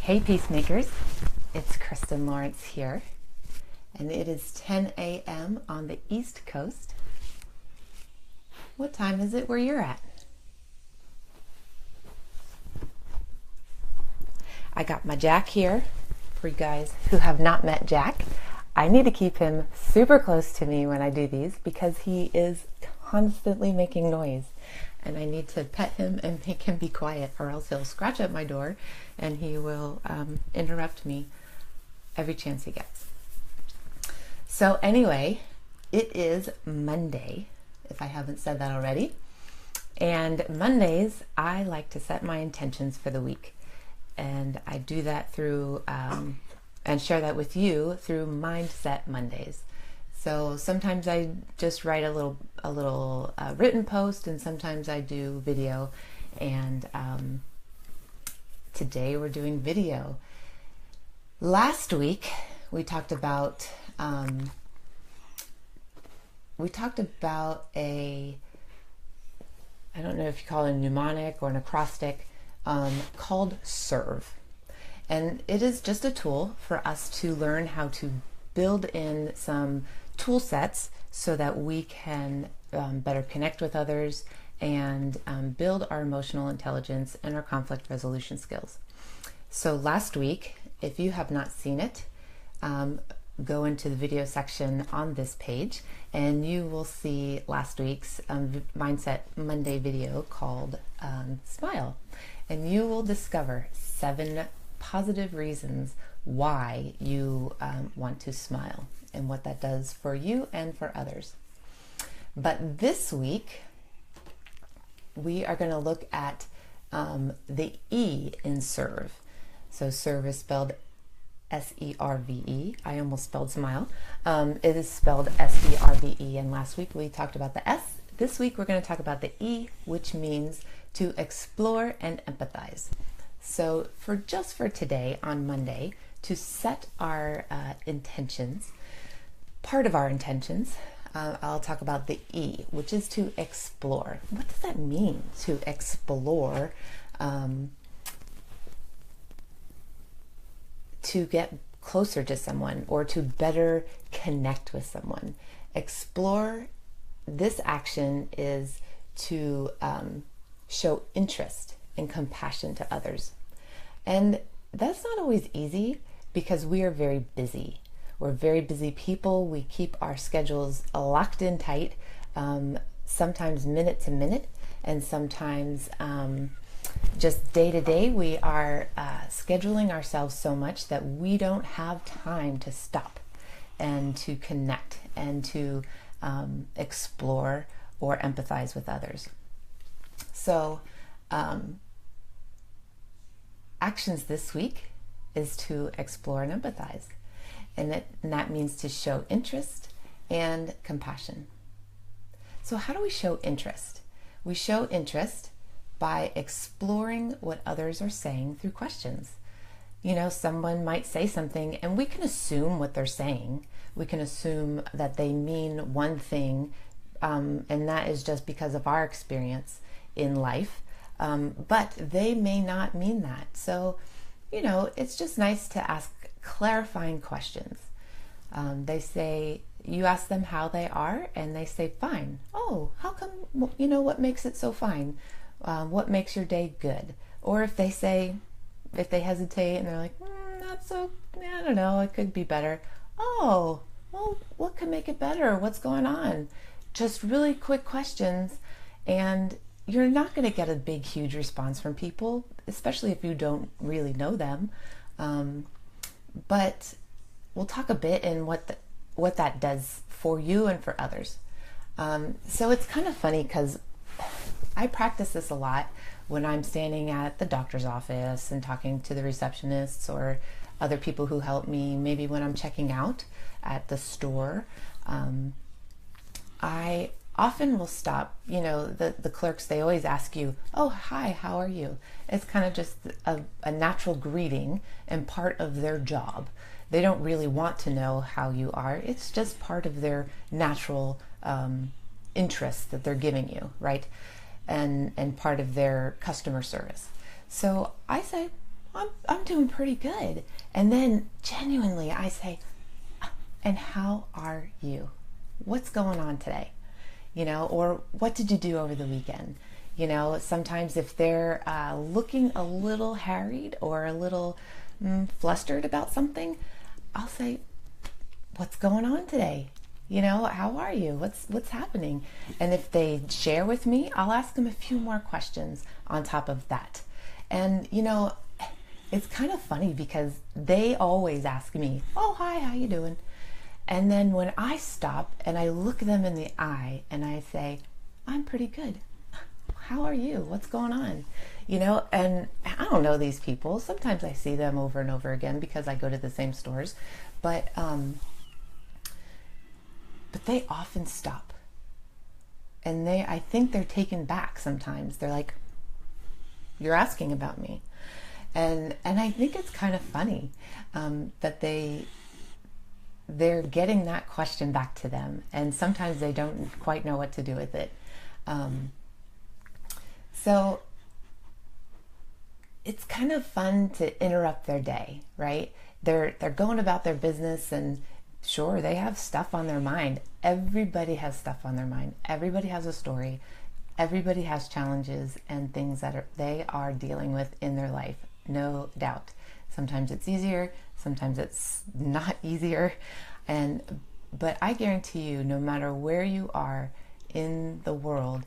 Hey Peacemakers, it's Kristen Lawrence here, and it is 10 a.m. on the East Coast. What time is it where you're at? I got my Jack here. For you guys who have not met Jack, I need to keep him super close to me when I do these because he is constantly making noise. And I need to pet him and make him be quiet, or else he'll scratch at my door and he will interrupt me every chance he gets. So anyway, it is Monday, if I haven't said that already. And Mondays, I like to set my intentions for the week. And I do that through, and share that with you through Mindset Mondays. So sometimes I just write a little written post, and sometimes I do video. And today we're doing video. Last week we talked about a, I don't know if you call it a mnemonic or an acrostic, called SERVE. And it is just a tool for us to learn how to build in some tool sets so that we can better connect with others and build our emotional intelligence and our conflict resolution skills. So last week, if you have not seen it, go into the video section on this page and you will see last week's Mindset Monday video called Smile. And you will discover 7 positive reasons why you want to smile and what that does for you and for others. But this week, we are going to look at the E in SERVE. So SERVE is spelled S-E-R-V-E. I almost spelled smile. It is spelled S-E-R-V-E. And last week we talked about the S. This week we're going to talk about the E, which means to explore and empathize. So for today on Monday, to set our intentions, part of our intentions, I'll talk about the E, which is to explore. What does that mean, to explore? To get closer to someone or to better connect with someone. Explore, this action is to show interest and compassion to others. And that's not always easy because we are very busy. We're very busy people. We keep our schedules locked in tight, sometimes minute to minute, and sometimes just day to day. We are scheduling ourselves so much that we don't have time to stop and to connect and to explore or empathize with others. So actions this week is to explore and empathize. And that means to show interest and compassion. So how do we show interest? We show interest by exploring what others are saying through questions. You know, someone might say something and we can assume what they're saying. We can assume that they mean one thing, and that is just because of our experience in life. But they may not mean that. So, you know, it's just nice to ask clarifying questions. They say, you ask them how they are, and they say, fine. Oh, how come, you know, what makes it so fine? What makes your day good? Or if they hesitate and they're like, not so, I don't know, it could be better. Oh, well, what could make it better? What's going on? Just really quick questions, and you're not going to get a big, huge response from people, especially if you don't really know them. But we'll talk a bit in what that does for you and for others. So it's kind of funny because I practice this a lot when I'm standing at the doctor's office and talking to the receptionists or other people who help me, maybe when I'm checking out at the store. I often will stop, you know, the clerks, they always ask you, oh, hi, how are you? It's kind of just a natural greeting and part of their job. They don't really want to know how you are. It's just part of their natural interest that they're giving you, right? And part of their customer service. So I say, I'm doing pretty good. And then genuinely I say, and how are you? What's going on today? Or what did you do over the weekend? Sometimes if they're looking a little harried or a little flustered about something, I'll say, what's going on today? How are you? What's happening? And if they share with me, I'll ask them a few more questions on top of that. And it's kind of funny because they always ask me, oh, hi, how you doing? And then when I stop and I look them in the eye and I say, I'm pretty good. How are you? What's going on? And I don't know these people. Sometimes I see them over and over again because I go to the same stores, but they often stop. And I think they're taken back sometimes. They're like, you're asking about me. And I think it's kind of funny that they're getting that question back to them, and sometimes they don't quite know what to do with it. So it's kind of fun to interrupt their day, right? They're going about their business, and sure, they have stuff on their mind. Everybody has stuff on their mind. Everybody has a story. Everybody has challenges and things that they are dealing with in their life, no doubt. Sometimes it's easier, sometimes it's not easier. But I guarantee you, no matter where you are in the world,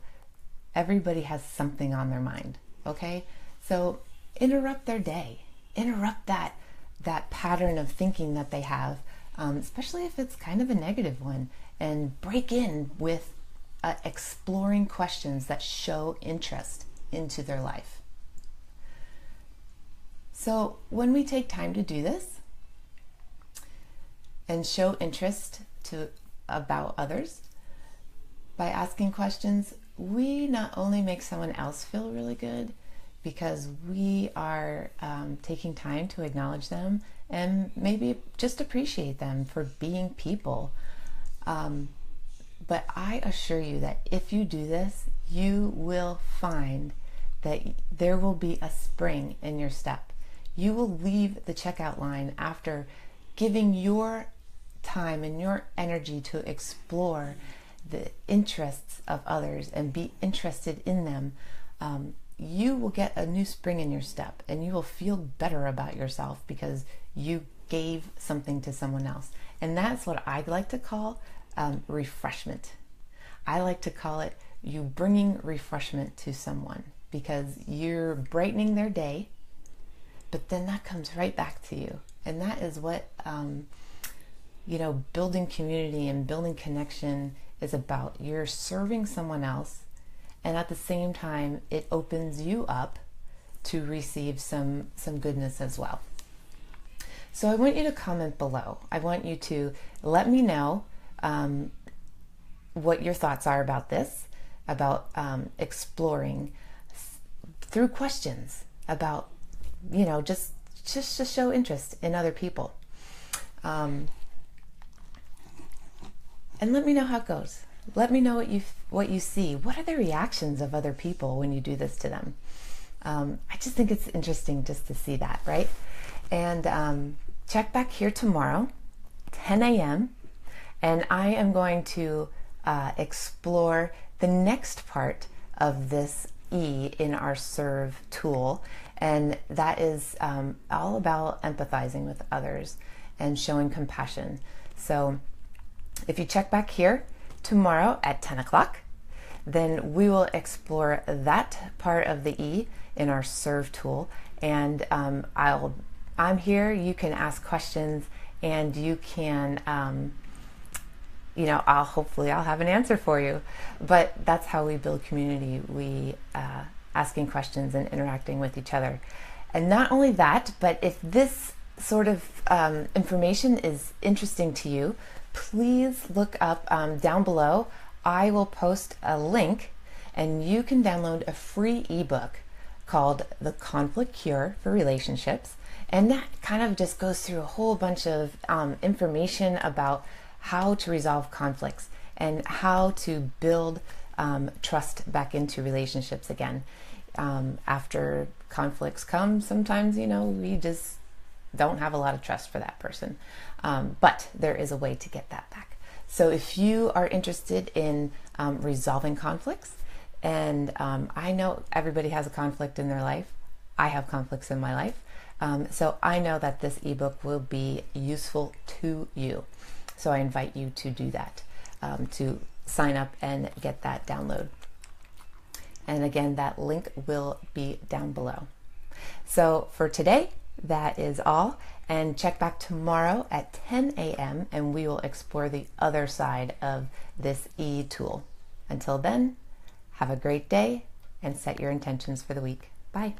everybody has something on their mind, okay? So interrupt their day. Interrupt that pattern of thinking that they have, especially if it's kind of a negative one, and break in with exploring questions that show interest into their life. So when we take time to do this and show interest about others by asking questions, we not only make someone else feel really good because we are taking time to acknowledge them and maybe just appreciate them for being people. But I assure you that if you do this, you will find that there will be a spring in your step. You will leave the checkout line after giving your time and your energy to explore the interests of others and be interested in them. You will get a new spring in your step, and you will feel better about yourself because you gave something to someone else. And that's what I like to call refreshment. I like to call it you bringing refreshment to someone, because you're brightening their day, but then that comes right back to you. And that is what building community and building connection is about. You're serving someone else, and at the same time it opens you up to receive some goodness as well. So I want you to comment below. I want you to let me know what your thoughts are about this, about exploring through questions, about just to show interest in other people. And let me know how it goes. Let me know what you see. What are the reactions of other people when you do this to them? I just think it's interesting just to see that, right? And check back here tomorrow, 10 a.m. And I am going to explore the next part of this E in our serve tool. And that is all about empathizing with others and showing compassion. So if you check back here tomorrow at 10 o'clock, then we will explore that part of the E in our serve tool. And I'm here. You can ask questions, and you can, I'll have an answer for you. But that's how we build community. We asking questions and interacting with each other. And not only that, but if this sort of information is interesting to you, please look up down below. I will post a link, and you can download a free ebook called The Conflict Cure for Relationships. And that kind of just goes through a whole bunch of information about how to resolve conflicts and how to build trust back into relationships again. After conflicts come, sometimes, we just don't have a lot of trust for that person. But there is a way to get that back. So if you are interested in resolving conflicts, and I know everybody has a conflict in their life. I have conflicts in my life. So I know that this ebook will be useful to you. So I invite you to do that, to sign up and get that download. And again, that link will be down below. So for today, that is all. And check back tomorrow at 10 a.m. and we will explore the other side of this e-tool. Until then, have a great day and set your intentions for the week. Bye.